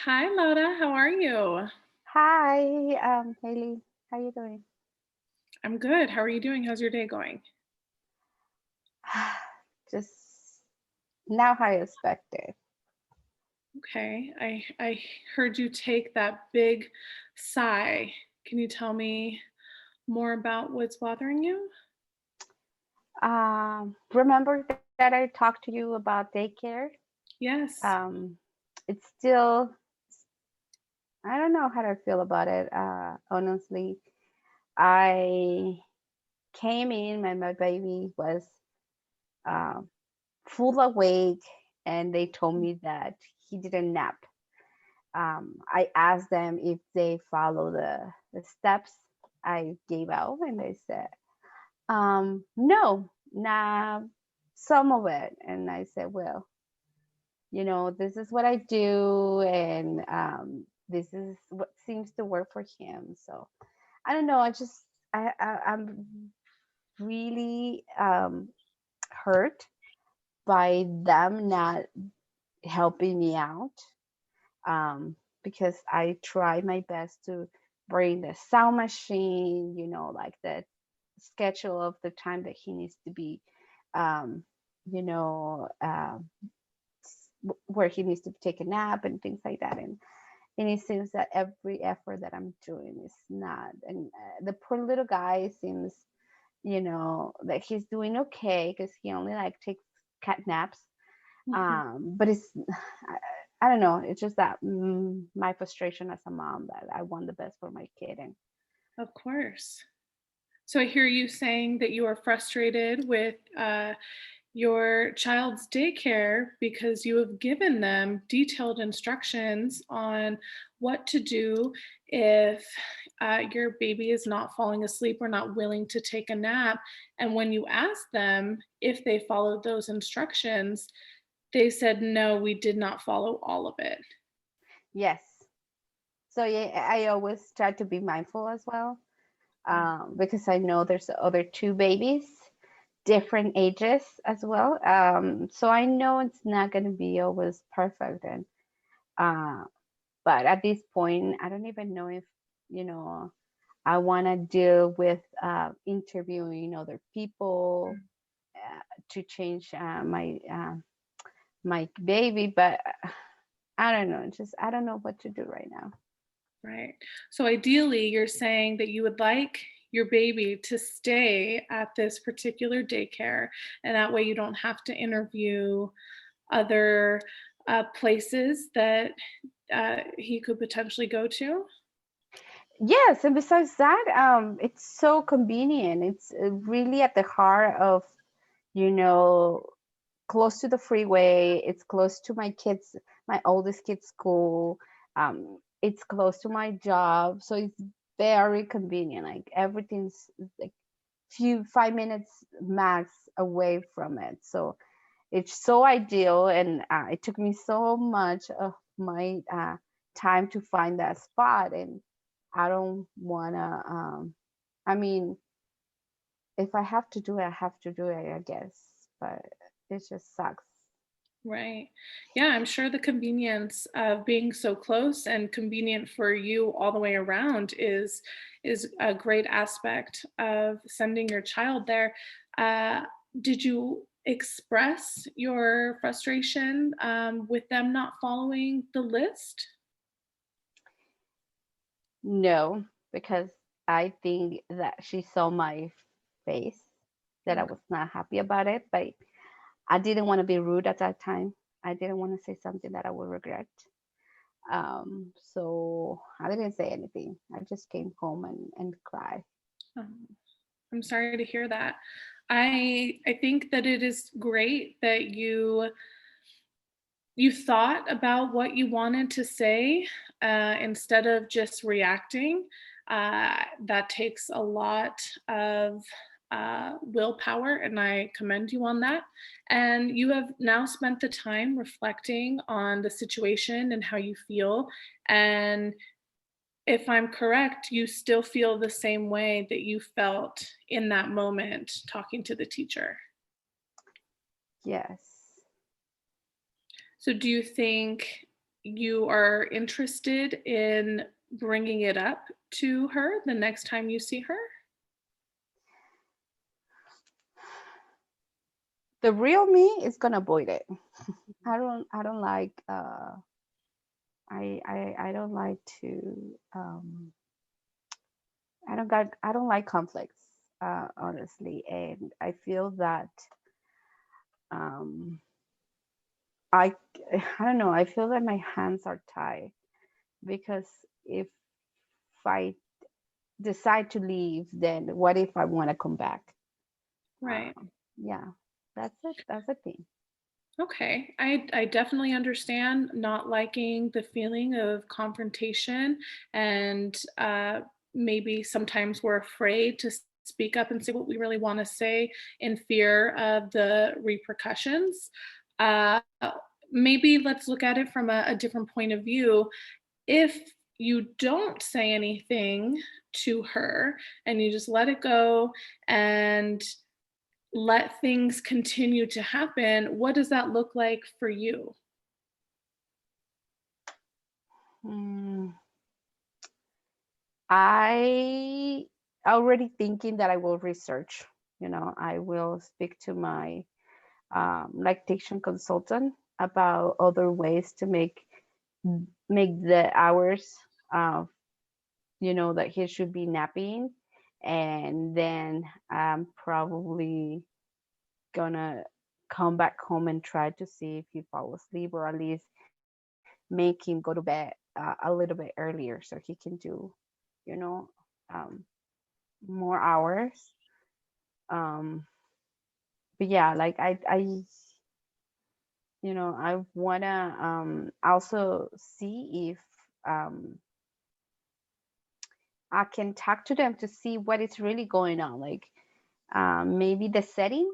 Hi, Laura. How are you? Hi, Haylee. How you doing? I'm good. How are you doing? How's your day going? Just now how I expected. Okay. I heard you take that big sigh. Can you tell me more about what's bothering you? Remember that I talked to you about daycare? Yes. Um, it's still, I don't know how to feel about it. Honestly, I came in, my baby was um, full awake, and they told me that he didn't nap. I asked them if they follow the steps I gave out, and they said, no, nah, some of it. And I said, well, this is what I do, and this is what seems to work for him. So I don't know. I'm really hurt by them not helping me out, because I try my best to bring the sound machine, like the schedule of the time that he needs to be, um, you know, uh, where he needs to take a nap and things like that. And it seems that every effort that I'm doing is not. And the poor little guy seems, that he's doing okay because he only like takes cat naps. Mhm. But I don't know. It's just that my frustration as a mom that I want the best for my kid. And Of course. So I hear you saying that you are frustrated with your child's daycare because you have given them detailed instructions on what to do if your baby is not falling asleep or not willing to take a nap. And when you ask them if they followed those instructions, they said, no, we did not follow all of it. yes, so yeah, I always try to be mindful as well, because I know there's other two babies, different ages as well. So I know it's not going to be always perfect. And uh, but at this point, I don't even know if you know I want to deal with interviewing other people to change my baby. But I don't know. Just I don't know what to do right now. Right. So ideally, you're saying that you would like your baby to stay at this particular daycare, and that way you don't have to interview other places that he could potentially go to. Yes, and besides that, it's so convenient. It's really at the heart of, you know, close to the freeway. It's close to my oldest kid's school. It's close to my job, so it's very convenient. Like everything's like few 5 minutes max away from it. So it's so ideal, and it took me so much of my time to find that spot. And I don't want to, I mean, if I have to do it, I have to do it, I guess. But it just sucks. Right. Yeah, I'm sure the convenience of being so close and convenient for you all the way around is a great aspect of sending your child there. Uh, did you express your frustration with them not following the list? No, because I think that she saw my face, that I Okay. was not happy about it. But I didn't want to be rude at that time. I didn't want to say something that I would regret. So I didn't say anything. I just came home and cried. Um, I'm sorry to hear that. I think that it is great that you thought about what you wanted to say instead of just reacting. That takes a lot of willpower, and I commend you on that. And you have now spent the time reflecting on the situation and how you feel. And if I'm correct, you still feel the same way that you felt in that moment talking to the teacher. Yes. So, do you think you are interested in bringing it up to her the next time you see her? The real me is gonna avoid it. I don't like I don't like to I don't like conflicts, honestly, and I feel that um I I don't know, I feel that my hands are tied because if I decide to leave, then what if I want to come back? Right. Yeah, that's it. That's the thing. Okay. I definitely understand not liking the feeling of confrontation and maybe sometimes we're afraid to speak up and say what we really want to say in fear of the repercussions. Uh, Maybe let's look at it from a different point of view. If you don't say anything to her and you just let it go and let things continue to happen, what does that look like for you? Mm, I already thinking that I will research. I will speak to my lactation consultant about other ways to make the hours uh, that he should be napping, and then I'm probably gonna come back home and try to see if he fall asleep, or at least make him go to bed a little bit earlier so he can do you know um, more hours. But yeah, like I wanna also see if um I can talk to them to see what is really going on. Like maybe the setting,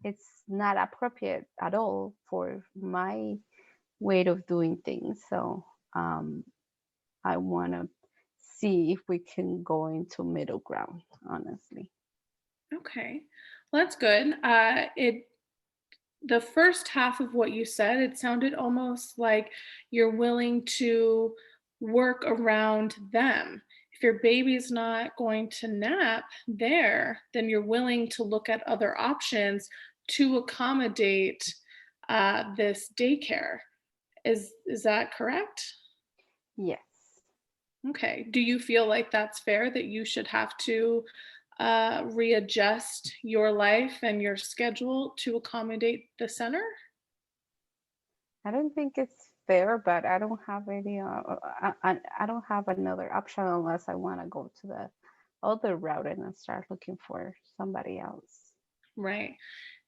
it's not appropriate at all for my way of doing things. So um, I want to see if we can go into middle ground, honestly. Okay. Well, that's good. It The first half of what you said, it sounded almost like you're willing to work around them. If your baby's not going to nap there, then you're willing to look at other options to accommodate this daycare. Is that correct? Yes. Okay. Do you feel like that's fair that you should have to readjust your life and your schedule to accommodate the center? I don't think it's fair, but I don't have any. I don't have another option unless I want to go to the other route and start looking for somebody else. Right.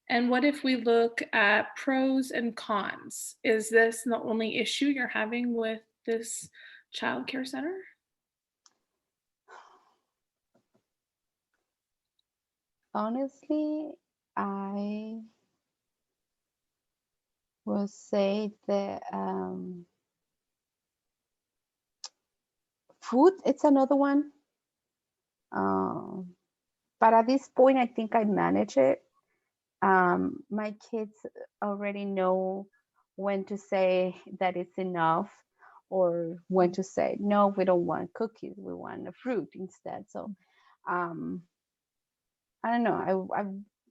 And what if we look at pros and cons? Is this the only issue you're having with this childcare center? Honestly, I will say that food. It's another one. Um, but at this point, I think I manage it. My kids already know when to say that it's enough, or when to say no, we don't want cookies, we want a fruit instead. So um, I don't know. I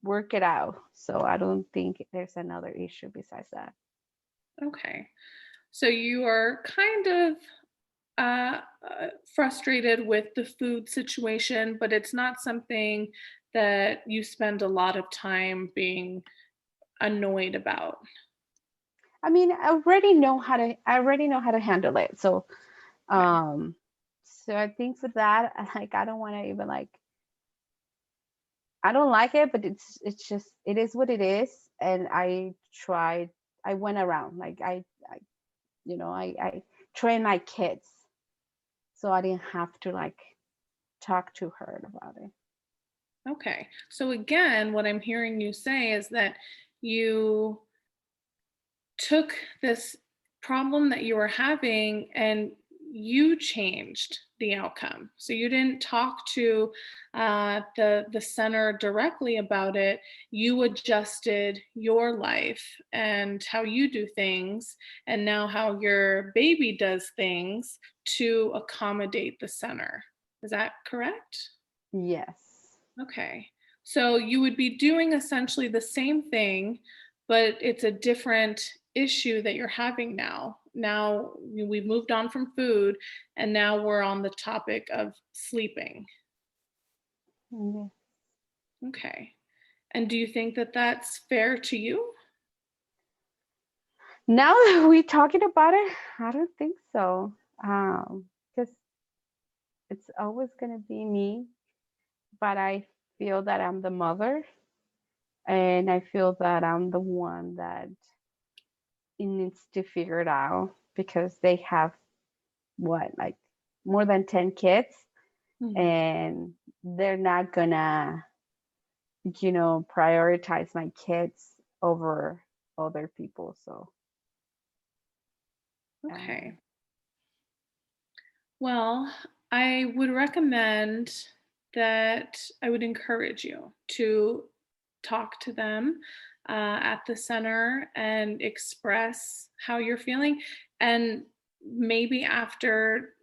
work it out, so I don't think there's another issue besides that. Okay. So you are kind of frustrated with the food situation, but it's not something that you spend a lot of time being annoyed about. I mean, I already know how to handle it. So Right. um, so I think for that, like I don't want to even like I don't like it, but it's just it is what it is. And I went around like I trained my kids, so I didn't have to like talk to her about it. Okay. So again, what I'm hearing you say is that you took this problem that you were having and you changed the outcome. So you didn't talk to the center directly about it. You adjusted your life and how you do things, and now how your baby does things to accommodate the center. Is that correct? Yes. Okay. So you would be doing essentially the same thing, but it's a different issue that you're having now. Now we've moved on from food and now we're on the topic of sleeping. Yeah. Okay. And do you think that that's fair to you? Now that we're talking about it, I don't think so. Because it's always gonna be me, but I feel that I'm the mother, and I feel that I'm the one that it needs to figure it out because they have what, like more than 10 kids, Mhm. and they're not gonna, prioritize my kids over other people. So, Okay. um, Well, I would recommend that I would encourage you to talk to them at the center and express how you're feeling. And maybe after,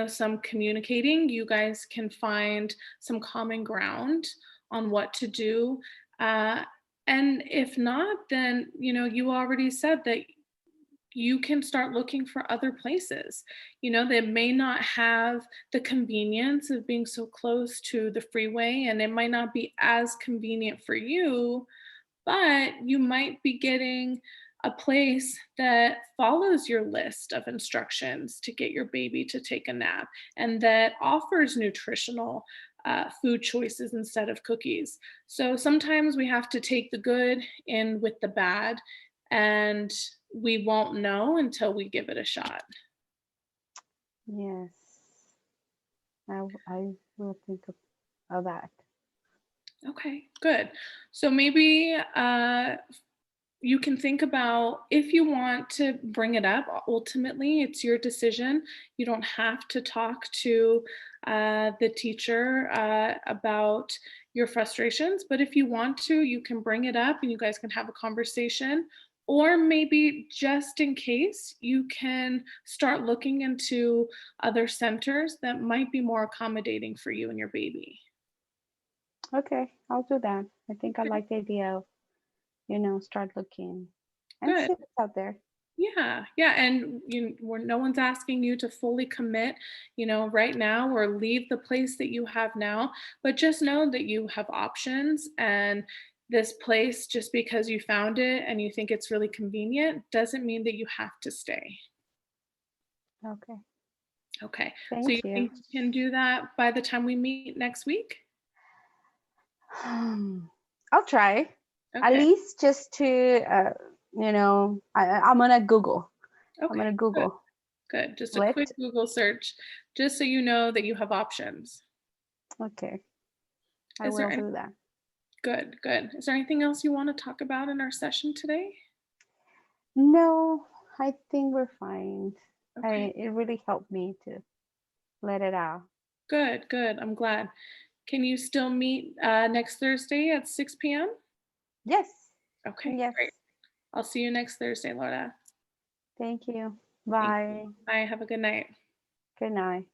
some communicating, you guys can find some common ground on what to do. Uh, and if not, then, you already said that you can start looking for other places, that may not have the convenience of being so close to the freeway, and it might not be as convenient for you, but you might be getting a place that follows your list of instructions to get your baby to take a nap and that offers nutritional food choices instead of cookies. So sometimes we have to take the good in with the bad, and we won't know until we give it a shot. yes, I will think of that. Okay, good. So maybe you can think about if you want to bring it up. Ultimately, it's your decision. You don't have to talk to the teacher about your frustrations, but if you want to, you can bring it up and you guys can have a conversation. Or maybe just in case, you can start looking into other centers that might be more accommodating for you and your baby. Okay, I'll do that. I think I Okay, like the idea of, start looking and good. see what's out there. Yeah, yeah, and where no one's asking you to fully commit, right now or leave the place that you have now, but just know that you have options, and this place, just because you found it and you think it's really convenient, doesn't mean that you have to stay. Okay, Okay, so you thank you. think you can do that by the time we meet next week? I'll try. At Okay, least just to, I'm gonna Google. I'm okay, gonna good, Google good. Just a quick it. Google search, just so you know that you have options. Okay, I Is there will any do that. Good, good. Is there anything else you wanna talk about in our session today? No, I think we're fine. Okay, It really helped me to let it out. good, good, I'm glad. Can you still meet, next Thursday at 6 p.m.? Yes, Okay, yes. great. I'll see you next Thursday, Laura. Thank you. Thank you. Bye. Bye, have a good night. Good night.